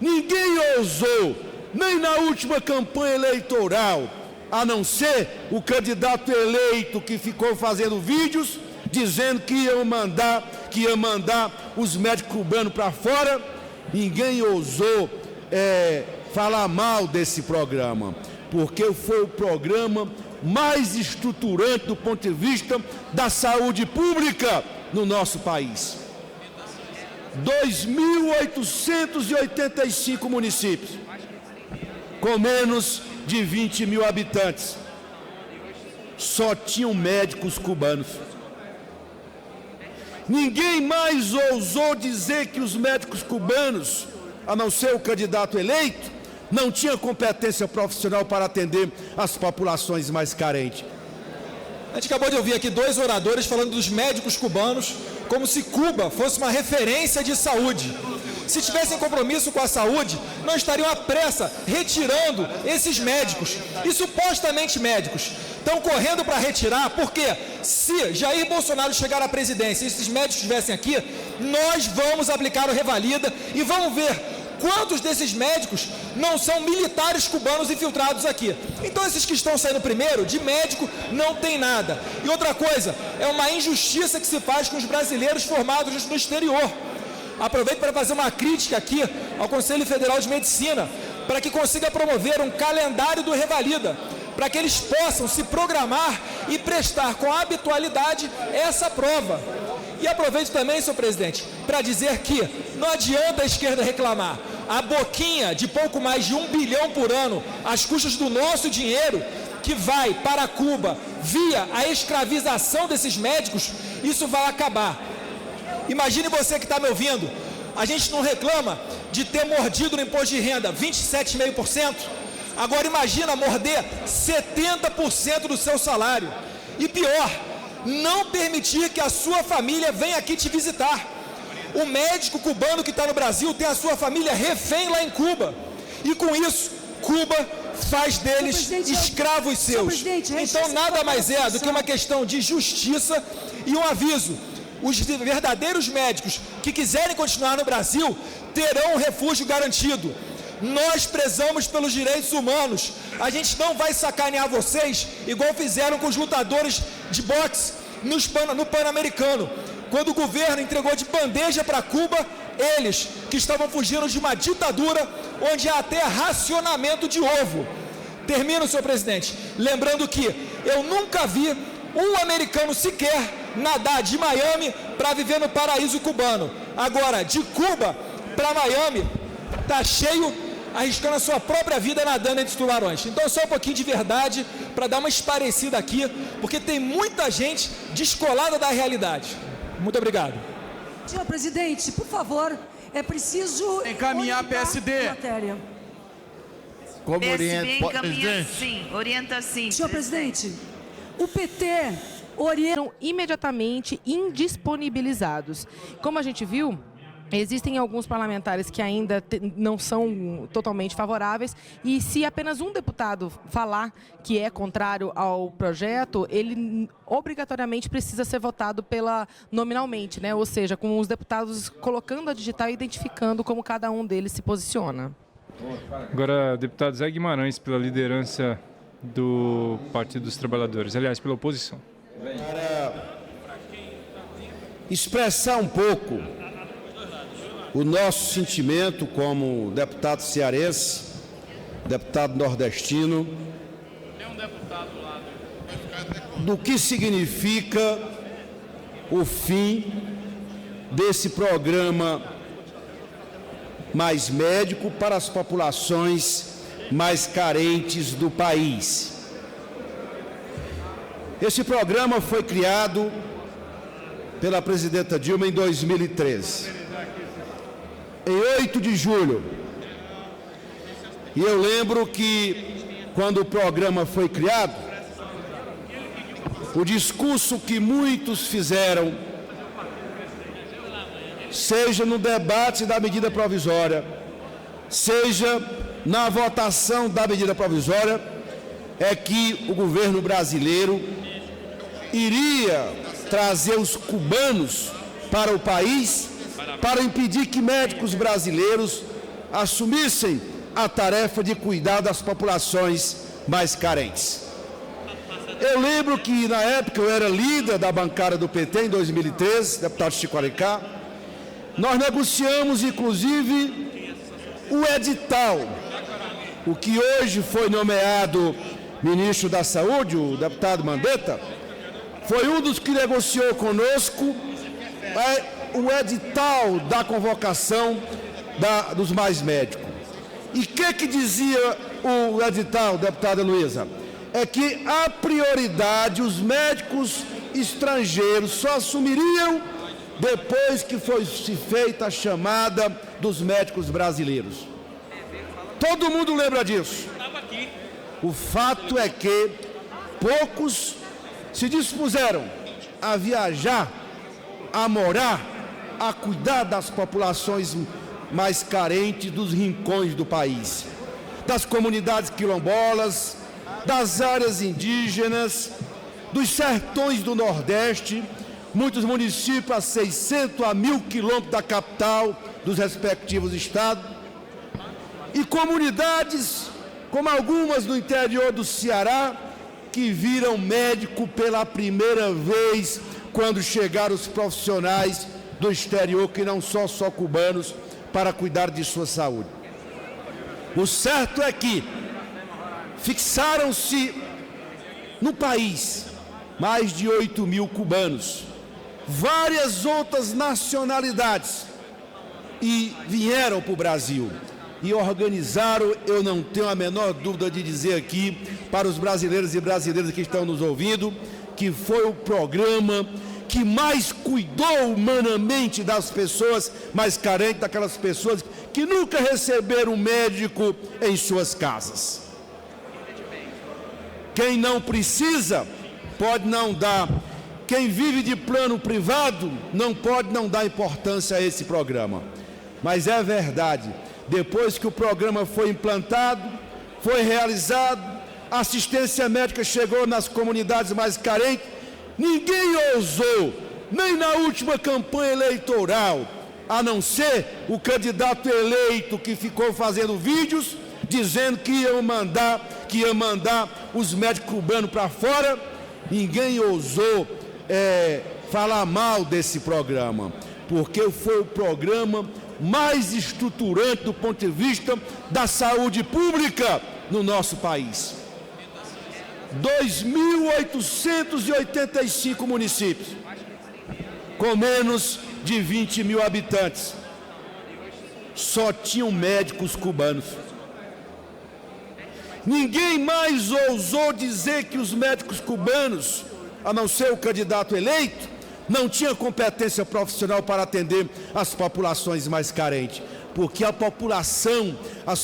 Ninguém ousou, nem na última campanha eleitoral, a não ser o candidato eleito que ficou fazendo vídeos dizendo que ia mandar os médicos cubanos para fora. Ninguém ousou falar mal desse programa, porque foi o programa mais estruturante do ponto de vista da saúde pública no nosso país. 2.885 municípios, com menos de 20 mil habitantes, só tinham médicos cubanos. Ninguém mais ousou dizer que os médicos cubanos, a não ser o candidato eleito, não tinham competência profissional para atender as populações mais carentes. A gente acabou de ouvir aqui dois oradores falando dos médicos cubanos como se Cuba fosse uma referência de saúde. Se tivessem compromisso com a saúde, não estariam à pressa retirando esses médicos, e supostamente médicos. Estão correndo para retirar, porque se Jair Bolsonaro chegar à presidência e esses médicos estivessem aqui, nós vamos aplicar o Revalida e vamos ver quantos desses médicos não são militares cubanos infiltrados aqui. Então esses que estão saindo primeiro, de médico, não tem nada. E outra coisa, é uma injustiça que se faz com os brasileiros formados no exterior. Aproveito para fazer uma crítica aqui ao Conselho Federal de Medicina, para que consiga promover um calendário do Revalida, para que eles possam se programar e prestar com habitualidade essa prova. E aproveito também, senhor presidente, para dizer que não adianta a esquerda reclamar. A boquinha de pouco mais de 1 bilhão por ano, às custas do nosso dinheiro, que vai para Cuba via a escravização desses médicos, isso vai acabar. Imagine você que está me ouvindo, a gente não reclama de ter mordido no imposto de renda 27,5%, agora imagina morder 70% do seu salário. E pior, não permitir que a sua família venha aqui te visitar. O médico cubano que está no Brasil tem a sua família refém lá em Cuba. E com isso, Cuba faz deles escravos seus. Então nada mais é do que uma questão de justiça e um aviso. Os verdadeiros médicos que quiserem continuar no Brasil terão um refúgio garantido. Nós prezamos pelos direitos humanos. A gente não vai sacanear vocês igual fizeram com os lutadores de boxe no Pan-Americano. Quando o governo entregou de bandeja para Cuba, eles que estavam fugindo de uma ditadura onde há até racionamento de ovo. Termino, senhor presidente, lembrando que eu nunca vi um americano sequer nadar de Miami para viver no paraíso cubano. Agora, de Cuba para Miami, está cheio, arriscando a sua própria vida nadando entre os tubarões. Então, só um pouquinho de verdade para dar uma esparecida aqui, porque tem muita gente descolada da realidade. Muito obrigado. Senhor presidente, por favor, é preciso encaminhar PSD. Matéria. Como PSD encaminha presidente. sim, orienta sim. Senhor presidente, o PT orienta imediatamente indisponibilizados. Como a gente viu, existem alguns parlamentares que ainda não são totalmente favoráveis, e se apenas um deputado falar que é contrário ao projeto, ele obrigatoriamente precisa ser votado nominalmente, né? Ou seja, com os deputados colocando a digital e identificando como cada um deles se posiciona. Agora, deputado Zé Guimarães, pela liderança do Partido dos Trabalhadores, aliás, pela oposição. Para expressar um pouco o nosso sentimento como deputado cearense, deputado nordestino, do que significa o fim desse programa Mais Médico para as populações mais carentes do país. Esse programa foi criado pela presidenta Dilma em 2013. Em 8 de julho, e eu lembro que quando o programa foi criado, o discurso que muitos fizeram, seja no debate da medida provisória, seja na votação da medida provisória, é que o governo brasileiro iria trazer os cubanos para o país para impedir que médicos brasileiros assumissem a tarefa de cuidar das populações mais carentes. Eu lembro que, na época, eu era líder da bancada do PT, em 2013, deputado Chico Alencar. Nós negociamos, inclusive, o edital. O que hoje foi nomeado ministro da Saúde, o deputado Mandetta, foi um dos que negociou conosco o edital da convocação dos mais médicos. E o que dizia o edital, deputada Luísa? É que, a prioridade, os médicos estrangeiros só assumiriam depois que fosse feita a chamada dos médicos brasileiros. Todo mundo lembra disso. O fato é que poucos se dispuseram a viajar, a morar, a cuidar das populações mais carentes dos rincões do país, das comunidades quilombolas, das áreas indígenas, dos sertões do Nordeste, muitos municípios a 600 a 1.000 quilômetros da capital dos respectivos estados, e comunidades como algumas no interior do Ceará, que viram médico pela primeira vez quando chegaram os profissionais do exterior, que não são só cubanos, para cuidar de sua saúde. O certo é que fixaram-se no país mais de 8.000 cubanos, várias outras nacionalidades, e vieram para o Brasil e organizaram, eu não tenho a menor dúvida de dizer aqui para os brasileiros e brasileiras que estão nos ouvindo, que foi o programa que mais cuidou humanamente das pessoas mais carentes, daquelas pessoas que nunca receberam um médico em suas casas. Quem não precisa, pode não dar. Quem vive de plano privado, não pode não dar importância a esse programa. Mas é verdade, depois que o programa foi implantado, foi realizado, a assistência médica chegou nas comunidades mais carentes, ninguém ousou, nem na última campanha eleitoral, a não ser o candidato eleito que ficou fazendo vídeos, dizendo que ia mandar os médicos cubanos para fora. Ninguém ousou falar mal desse programa, porque foi o programa mais estruturante do ponto de vista da saúde pública no nosso país. 2.885 municípios, com menos de 20.000 habitantes, só tinham médicos cubanos. Ninguém mais ousou dizer que os médicos cubanos, a não ser o candidato eleito, não tinha competência profissional para atender as populações mais carentes, porque as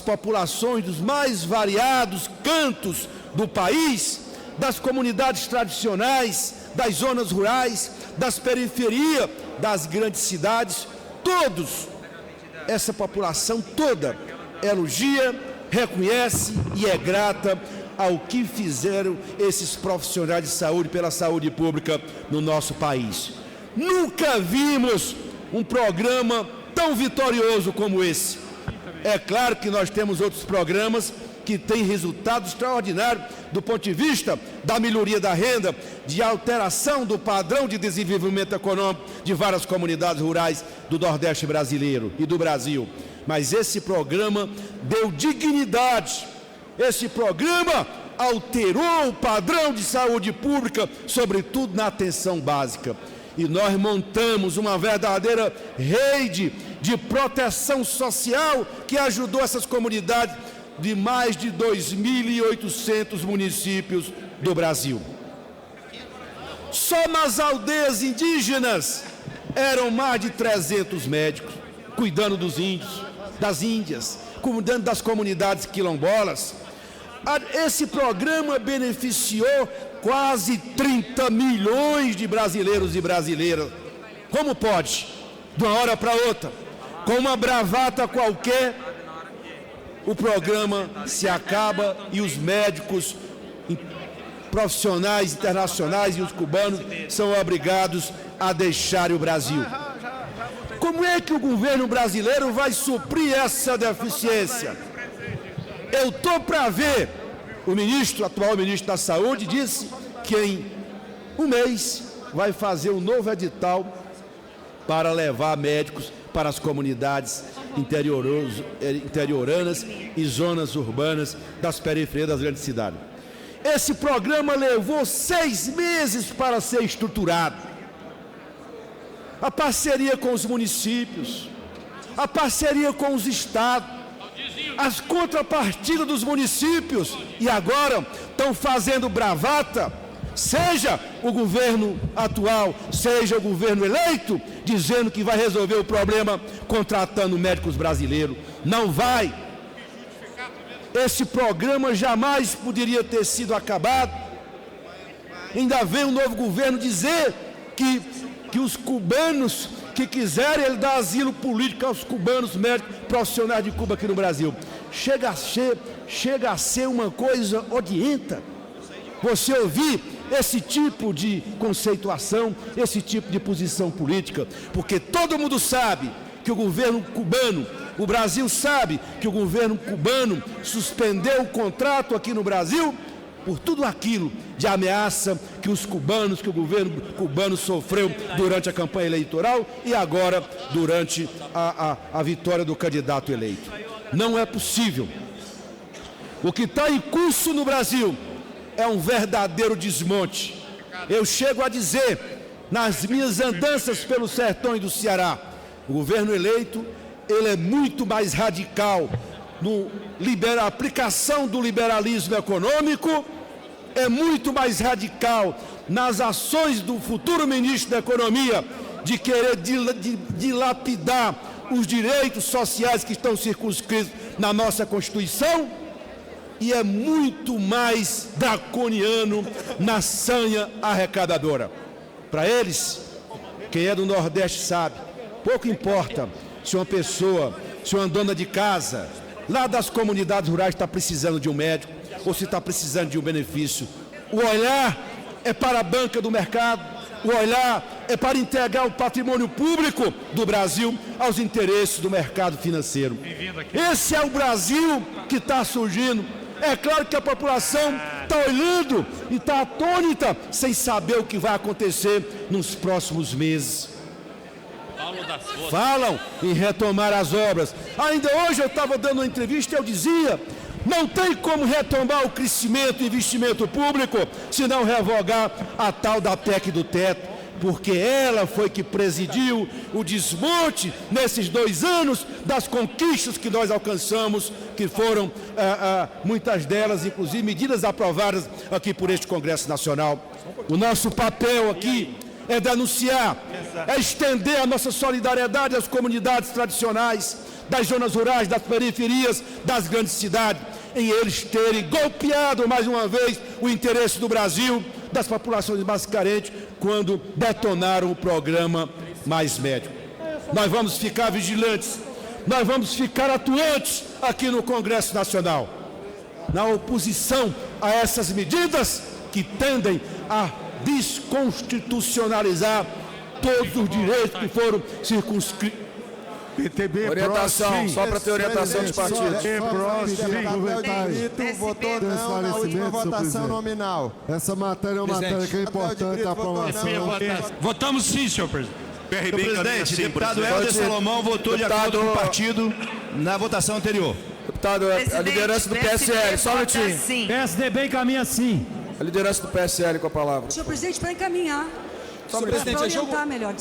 populações dos mais variados cantos do país, das comunidades tradicionais, das zonas rurais, das periferias, das grandes cidades, essa população toda elogia, reconhece e é grata ao que fizeram esses profissionais de saúde pela saúde pública no nosso país. Nunca vimos um programa tão vitorioso como esse. É claro que nós temos outros programas que têm resultados extraordinários do ponto de vista da melhoria da renda, de alteração do padrão de desenvolvimento econômico de várias comunidades rurais do Nordeste brasileiro e do Brasil. Mas esse programa deu dignidade. Esse programa alterou o padrão de saúde pública, sobretudo na atenção básica. E nós montamos uma verdadeira rede de proteção social que ajudou essas comunidades de mais de 2.800 municípios do Brasil. Só nas aldeias indígenas eram mais de 300 médicos, cuidando dos índios, das índias, cuidando das comunidades quilombolas. Esse programa beneficiou quase 30 milhões de brasileiros e brasileiras. Como pode? De uma hora para outra, com uma bravata qualquer, o programa se acaba e os médicos profissionais internacionais e os cubanos são obrigados a deixarem o Brasil. Como é que o governo brasileiro vai suprir essa deficiência? Eu estou para ver, atual ministro da Saúde, disse que em um mês vai fazer um novo edital para levar médicos para as comunidades interioranas e zonas urbanas das periferias das grandes cidades. Esse programa levou 6 meses para ser estruturado. A parceria com os municípios, a parceria com os estados, as contrapartidas dos municípios, e agora estão fazendo bravata, seja o governo atual, seja o governo eleito, dizendo que vai resolver o problema contratando médicos brasileiros. Não vai. Esse programa jamais poderia ter sido acabado. Ainda vem um novo governo dizer que os cubanos que quiserem, ele dá asilo político aos cubanos médicos profissionais de Cuba aqui no Brasil. Chega a ser uma coisa odienta você ouvir esse tipo de conceituação, esse tipo de posição política, porque todo mundo sabe que o governo cubano, o Brasil sabe que o governo cubano suspendeu o contrato aqui no Brasil por tudo aquilo de ameaça que o governo cubano sofreu durante a campanha eleitoral e agora durante a vitória do candidato eleito. Não é possível. O que está em curso no Brasil é um verdadeiro desmonte. Eu chego a dizer, nas minhas andanças pelos sertões do Ceará, o governo eleito, ele é muito mais radical na aplicação do liberalismo econômico, é muito mais radical nas ações do futuro ministro da Economia de querer dilapidar os direitos sociais que estão circunscritos na nossa Constituição, e é muito mais draconiano na sanha arrecadadora. Para eles, quem é do Nordeste sabe, pouco importa se uma dona de casa, lá das comunidades rurais está precisando de um médico, ou se está precisando de um benefício. O olhar é para a banca do mercado, o olhar é para integrar o patrimônio público do Brasil aos interesses do mercado financeiro. Esse é o Brasil que está surgindo. É claro que a população está olhando e está atônita, sem saber o que vai acontecer nos próximos meses. Falam em retomar as obras. Ainda hoje eu estava dando uma entrevista e eu dizia: não tem como retomar o crescimento e investimento público se não revogar a tal da PEC do teto, porque ela foi que presidiu o desmonte nesses 2 anos das conquistas que nós alcançamos, que foram muitas delas, inclusive, medidas aprovadas aqui por este Congresso Nacional. O nosso papel aqui é denunciar, é estender a nossa solidariedade às comunidades tradicionais, das zonas rurais, das periferias, das grandes cidades, em eles terem golpeado mais uma vez o interesse do Brasil, das populações mais carentes, quando detonaram o programa Mais Médico. Nós vamos ficar vigilantes, nós vamos ficar atuantes aqui no Congresso Nacional, na oposição a essas medidas que tendem a desconstitucionalizar todos os direitos que foram circunscritos. PTB, orientação, só para ter orientação de partido. Votou não na última votação nominal. Essa matéria é uma matéria que é importante a aprovação. Votamos sim, senhor presidente. Senhor presidente, o deputado Helder Salomão votou de acordo com o partido na votação anterior. Deputado, a liderança do PSL, só um minutinho. PSDB encaminha sim. A liderança do PSL com a palavra. Senhor presidente, para encaminhar. Senhor presidente,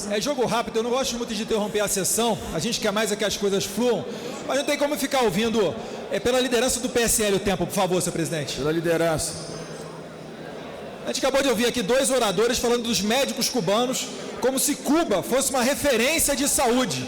é jogo rápido, eu não gosto muito de interromper a sessão, a gente quer mais é que as coisas fluam, mas não tem como ficar ouvindo pela liderança do PSL o tempo, por favor, senhor presidente. Pela liderança. A gente acabou de ouvir aqui 2 oradores falando dos médicos cubanos, como se Cuba fosse uma referência de saúde.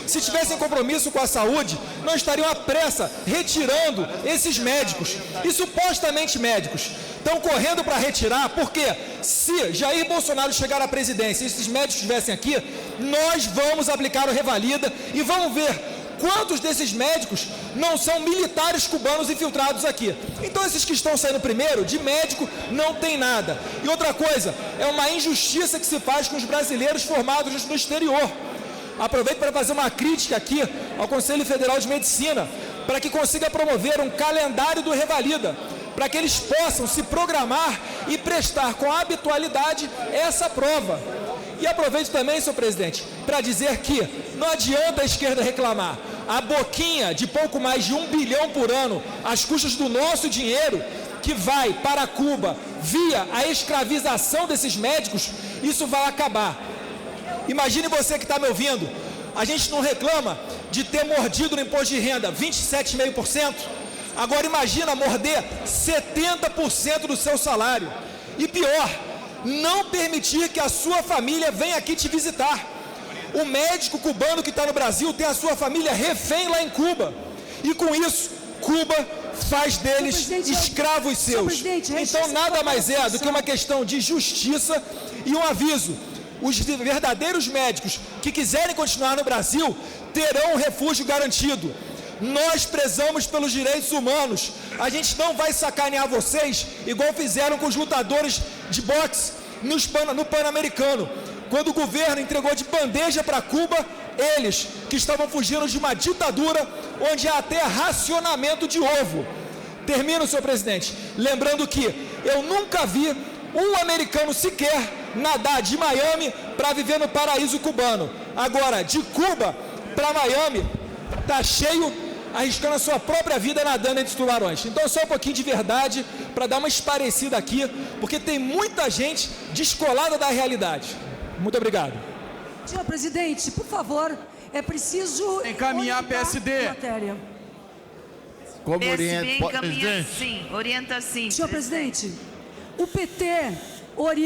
Se tivessem compromisso com a saúde, não estariam à pressa retirando esses médicos, e supostamente médicos, estão correndo para retirar, porque se Jair Bolsonaro chegar à presidência e esses médicos estivessem aqui, nós vamos aplicar o Revalida e vamos ver quantos desses médicos não são militares cubanos infiltrados aqui. Então esses que estão saindo primeiro, de médico, não tem nada. E outra coisa, é uma injustiça que se faz com os brasileiros formados no exterior. aproveito para fazer uma crítica aqui ao Conselho Federal de Medicina, para que consiga promover um calendário do Revalida, para que eles possam se programar e prestar com habitualidade essa prova. E aproveito também, senhor presidente, para dizer que não adianta a esquerda reclamar. A boquinha de pouco mais de 1 bilhão por ano, às custas do nosso dinheiro, que vai para Cuba via a escravização desses médicos, isso vai acabar. Imagine você que está me ouvindo, a gente não reclama de ter mordido no imposto de renda 27,5%, agora imagina morder 70% do seu salário. E pior, não permitir que a sua família venha aqui te visitar. O médico cubano que está no Brasil tem a sua família refém lá em Cuba. E com isso, Cuba faz deles escravos seus. Então nada mais é do que uma questão de justiça e um aviso. Os verdadeiros médicos que quiserem continuar no Brasil terão um refúgio garantido. Nós prezamos pelos direitos humanos. A gente não vai sacanear vocês igual fizeram com os lutadores de boxe no Pan-Americano. Quando o governo entregou de bandeja para Cuba, eles que estavam fugindo de uma ditadura onde há até racionamento de ovo. Termino, senhor presidente, lembrando que eu nunca vi um americano sequer nadar de Miami para viver no paraíso cubano. Agora, de Cuba para Miami, tá cheio, arriscando a sua própria vida nadando entre os tubarões. Então, só um pouquinho de verdade para dar uma esparecida aqui, porque tem muita gente descolada da realidade. Muito obrigado. Senhor presidente, por favor, é preciso encaminhar PSD. Matéria. Como PSB encaminha sim, orienta sim. Senhor presidente, o PT orienta